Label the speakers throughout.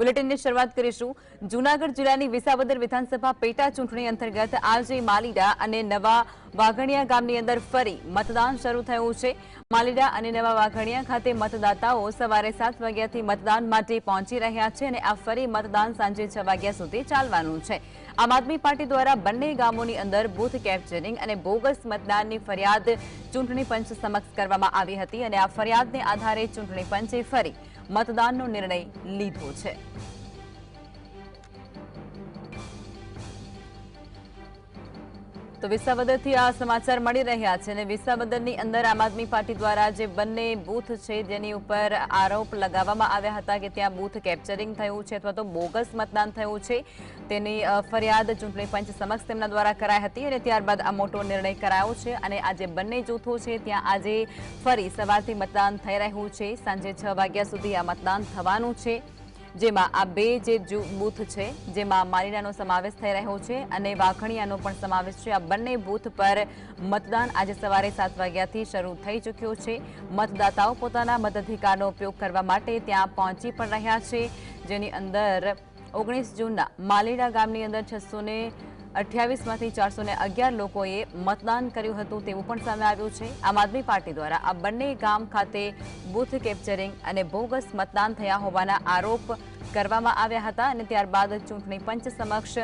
Speaker 1: બુલેટિનની શરૂઆત કરીશું જૂનાગઢ જિલ્લાની વિસાવદર વિધાનસભા પેટા ચૂંટણી અંતર્ગત આજે માલીડા અને નવા વાઘણિયા ગામની અંદર ફરી મતદાન શરૂ થયું છે। માલીડા અને નવા વાઘણિયા ખાતે મતદાતાઓ સવારે 7 વાગ્યાથી મતદાન માટે પહોંચી રહ્યા છે અને આ ફરી મતદાન સાંજે 6 વાગ્યા સુધી ચાલવાનું છે। આમ આદમી પાર્ટી દ્વારા બંને ગામોની અંદર બૂથ કેપ્ચરિંગ અને બોગસ મતદાનની ફરિયાદ ચૂંટણી પંચ સમક્ષ કરવામાં આવી હતી અને આ ફરિયાદને આધારે ચૂંટણી પંચે ફરી मतदान निर्णय लीधो छे। तो विसावदर थी आ समाचार मळी रह्या छे ने विसावदरनी अंदर आम आदमी पार्टी द्वारा जे बंने बूथ छे जेनी उपर आरोप लगाववामां आव्या हता के त्यां बूथ केप्चरिंग थयुं छे अथवा तो बोगस मतदान थयुं छे तेनी फरियाद चूंटणी पंच समक्ष तेमना द्वारा कराई हती अने त्यारबाद आ मोटो निर्णय करायो छे अने आ जे बंने जूथो छे त्यां आजे फरी सवारथी मतदान थई रह्युं छे। सांजे 6 वाग्या सुधी आ मतदान थवानुं छे जेमां आ बे जे बूथ छे जेमां मालीडानो समावेश थई रह्यो छे अने वाघणियानो पण समावेश छे। आ बंने बूथ पर मतदान आज सवारे 7 वाग्याथी शरू थई चूक्युं छे। मतदाताओ पोताना मताधिकारनो उपयोग करवा माटे त्यां पहोंची पण रह्या छे जेनी अंदर 19 जूनना मालीडा गामनी अंदर 628 मांथी 411 लोकोए मतदान कर्युं हतुं तेवुं पण सामे आव्युं छे। आम आदमी पार्टी द्वारा आ बंने गाम खाते बूथ केप्चरिंग अने बोगस मतदान थया होवाना आरोप करवामां आव्या हता अने त्यारबाद चूंटणी पंच समक्ष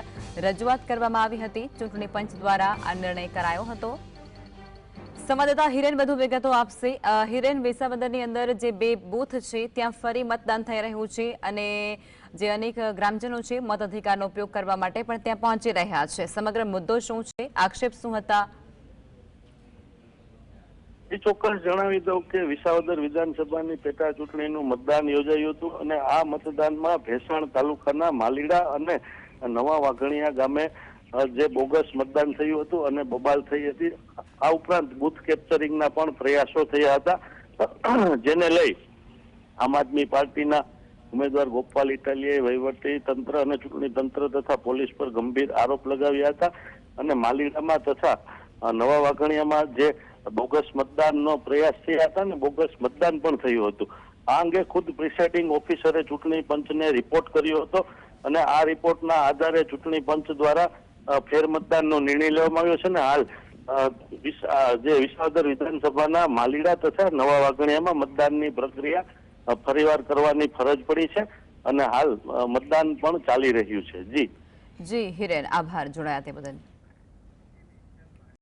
Speaker 1: रजूआत करवामां आवी हती। चूंटणी पंच द्वारा आ निर्णय करायो हतो। संवाददाता हिरेन વધુ વિગતો આપશે। हिरेन, વિસાવદરની અંદર જે બે બૂથ છે ત્યાં ફરી મતદાન થઈ રહ્યું છે અને જે અનેક ગ્રામજનો છે મતાધિકારનો ઉપયોગ કરવા માટે પણ ત્યાં પહોંચી રહ્યા છે। સમગ્ર મુદ્દો શું છે, આક્ષેપ શું હતા?
Speaker 2: ચોક્કસ જણાવી દઉં કે વિસાવદર વિધાનસભાની પેટા ચૂંટણીનું મતદાન યોજાયું હતું અને આ મતદાનમાં ભેસાણ તાલુકાના માલીડા અને નવા વાઘણિયા ગામે જે બોગસ મતદાન થયું હતું અને બબાલ થઈ હતી। આ ઉપરાંત બૂથ કેપ્ચરિંગના પણ પ્રયાસો થયા હતા જેને લઈ આમ આદમી પાર્ટીના ઉમેદવાર ગોપાલ ઇટાલિયાએ વહીવટી તંત્ર અને ચૂંટણી તંત્ર તથા પોલીસ પર ગંભીર આરોપ લગાવ્યા હતા અને માલીડામાં તથા નવા વાઘણિયામાં જે બોગસ મતદાનનો પ્રયાસ થયા હતા ને બોગસ મતદાન પણ થયું હતું। આ અંગે ખુદ પ્રિસાઇડિંગ ઓફિસરે ચૂંટણી પંચને રિપોર્ટ કર્યો હતો અને આ રિપોર્ટના આધારે ચૂંટણી પંચ દ્વારા ફેર મતદાનનો નિર્ણય લેવામાં આવ્યો છે ને હાલ જે વિસાવદર વિધાનસભાના માલીડા તથા નવા વાઘણિયામાં મતદાનની પ્રક્રિયા ફરીવાર કરવાની ફરજ પડી છે અને હાલ મતદાન પણ ચાલી રહ્યું છે। જી
Speaker 1: હિરેન, આભાર જોડાયા તે બદલ।